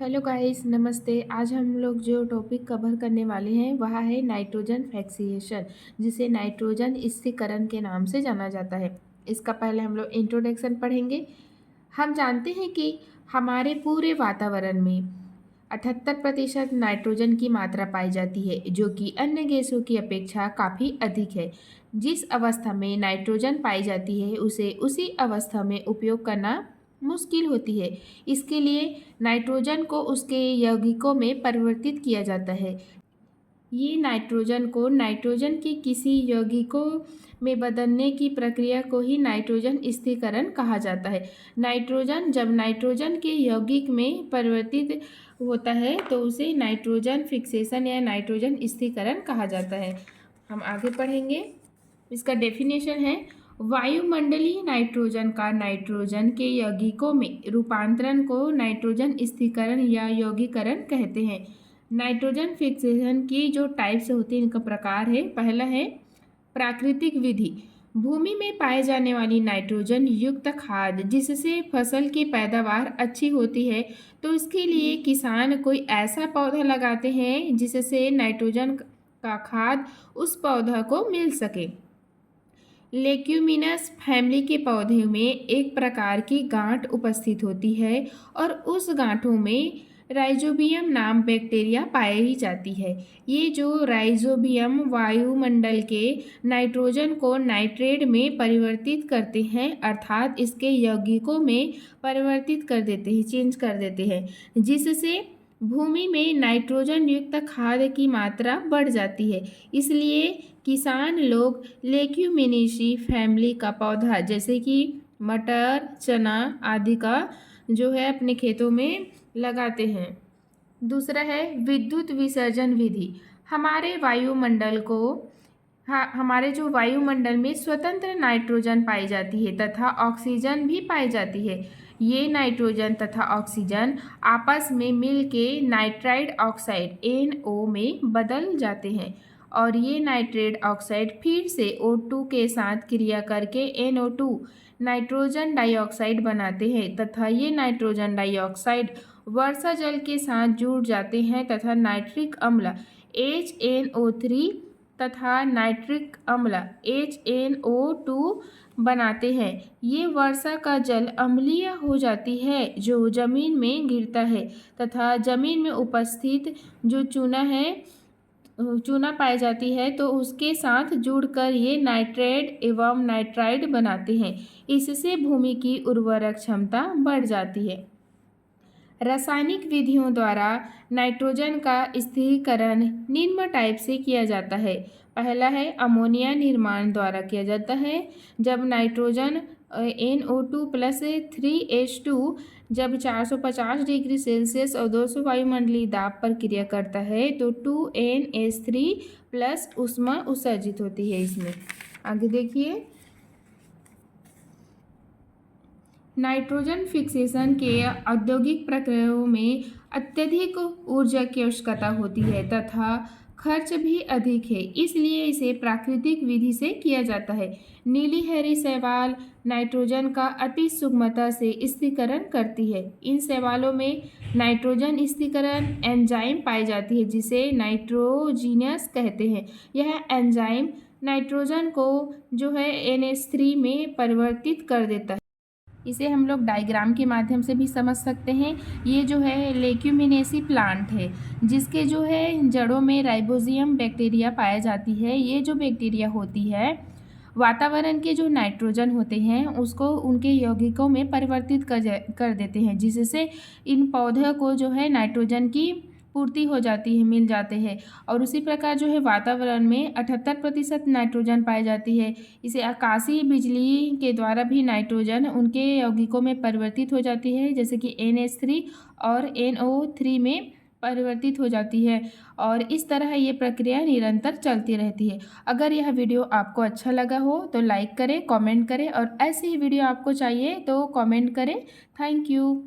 Hello guys, नमस्ते। आज हम लोग जो टॉपिक कवर करने वाले हैं वह है नाइट्रोजन फिक्सेशन, जिसे नाइट्रोजन स्थिरीकरण के नाम से जाना जाता है। इसका पहले हम लोग इंट्रोडक्शन पढ़ेंगे। हम जानते हैं कि हमारे पूरे वातावरण में 78% नाइट्रोजन की मात्रा पाई जाती है, जो कि अन्य गैसों की अपेक्षा काफ़ी अधिक है। जिस अवस्था में नाइट्रोजन पाई जाती है उसे उसी अवस्था में उपयोग करना मुश्किल होती है। इसके लिए नाइट्रोजन को उसके यौगिकों में परिवर्तित किया जाता है। ये नाइट्रोजन को नाइट्रोजन की किसी यौगिकों में बदलने की प्रक्रिया को ही नाइट्रोजन स्थिरीकरण कहा जाता है। नाइट्रोजन जब नाइट्रोजन के यौगिक में परिवर्तित होता है तो उसे नाइट्रोजन फिक्सेशन या नाइट्रोजन स्थिरीकरण कहा जाता है। हम आगे पढ़ेंगे। इसका डेफिनेशन है, वायुमंडलीय नाइट्रोजन का नाइट्रोजन के यौगिकों में रूपांतरण को नाइट्रोजन स्थिरीकरण या यौगीकरण कहते हैं। नाइट्रोजन फिक्सेशन की जो टाइप्स होती हैं, इनका प्रकार है। पहला है प्राकृतिक विधि। भूमि में पाए जाने वाली नाइट्रोजन युक्त खाद जिससे फसल की पैदावार अच्छी होती है, तो इसके लिए किसान कोई ऐसा पौधा लगाते हैं जिससे नाइट्रोजन का खाद उस पौधा को मिल सके। लेग्यूमिनस फैमिली के पौधे में एक प्रकार की गांठ उपस्थित होती है और उस गांठों में राइजोबियम नाम बैक्टीरिया पाई जाती है। ये जो राइजोबियम वायुमंडल के नाइट्रोजन को नाइट्रेट में परिवर्तित करते हैं, अर्थात इसके यौगिकों में परिवर्तित कर देते हैं, चेंज कर देते हैं, जिससे भूमि में नाइट्रोजन युक्त खाद की मात्रा बढ़ जाती है। इसलिए किसान लोग लेग्यूमिनेसी फैमिली का पौधा जैसे कि मटर, चना आदि का जो है अपने खेतों में लगाते हैं। दूसरा है विद्युत विसर्जन विधि। हमारे वायुमंडल को हमारे जो वायुमंडल में स्वतंत्र नाइट्रोजन पाई जाती है तथा ऑक्सीजन भी पाई जाती है। ये नाइट्रोजन तथा ऑक्सीजन आपस में मिलके नाइट्राइड ऑक्साइड NO में बदल जाते हैं और ये नाइट्रेट ऑक्साइड फिर से O2 के साथ क्रिया करके NO2 नाइट्रोजन डाइऑक्साइड बनाते हैं तथा ये नाइट्रोजन डाइऑक्साइड वर्षा जल के साथ जुड़ जाते हैं तथा नाइट्रिक अम्ल HNO3 तथा नाइट्रिक अम्ल HNO2 बनाते हैं। ये वर्षा का जल अम्लीय हो जाती है जो जमीन में गिरता है तथा जमीन में उपस्थित जो चूना पाई जाती है तो उसके साथ जुड़कर ये नाइट्रेट एवं नाइट्राइड बनाते हैं। इससे भूमि की उर्वरक क्षमता बढ़ जाती है। रासायनिक विधियों द्वारा नाइट्रोजन का स्थिरीकरण निम्न टाइप से किया जाता है। पहला है अमोनिया निर्माण द्वारा किया जाता है। जब नाइट्रोजन NO2 प्लस 3H2 जब 450 डिग्री सेल्सियस और 200 वायुमंडलीय दाब पर क्रिया करता है तो 2NH3 प्लस ऊष्मा उत्सर्जित होती है। इसमें आगे देखिए, नाइट्रोजन फिक्सेशन के औद्योगिक प्रक्रियाओं में अत्यधिक ऊर्जा की आवश्यकता होती है तथा खर्च भी अधिक है, इसलिए इसे प्राकृतिक विधि से किया जाता है। नीली हरी शैवाल नाइट्रोजन का अति सूक्ष्मता से स्थिरीकरण करती है। इन शैवालों में नाइट्रोजन स्थिरीकरण एंजाइम पाई जाती है जिसे नाइट्रोजीनियस कहते हैं। यह एंजाइम नाइट्रोजन को जो है NH3 में परिवर्तित कर देता है। इसे हम लोग डायग्राम के माध्यम से भी समझ सकते हैं। ये जो है लेग्यूमिनेसी प्लांट है जिसके जो है जड़ों में राइबोजियम बैक्टीरिया पाया जाती है। ये जो बैक्टीरिया होती है वातावरण के जो नाइट्रोजन होते हैं उसको उनके यौगिकों में परिवर्तित कर देते हैं, जिससे इन पौधों को जो है नाइट्रोजन की पूर्ति हो जाती है, मिल जाते हैं। और उसी प्रकार जो है वातावरण में 78% नाइट्रोजन पाई जाती है। इसे आकाशीय बिजली के द्वारा भी नाइट्रोजन उनके यौगिकों में परिवर्तित हो जाती है, जैसे कि NH3 और NO3 में परिवर्तित हो जाती है और इस तरह ये प्रक्रिया निरंतर चलती रहती है। अगर यह वीडियो आपको अच्छा लगा हो तो लाइक करें, कमेंट करें और ऐसे ही वीडियो आपको चाहिए तो कमेंट करें। Thank you.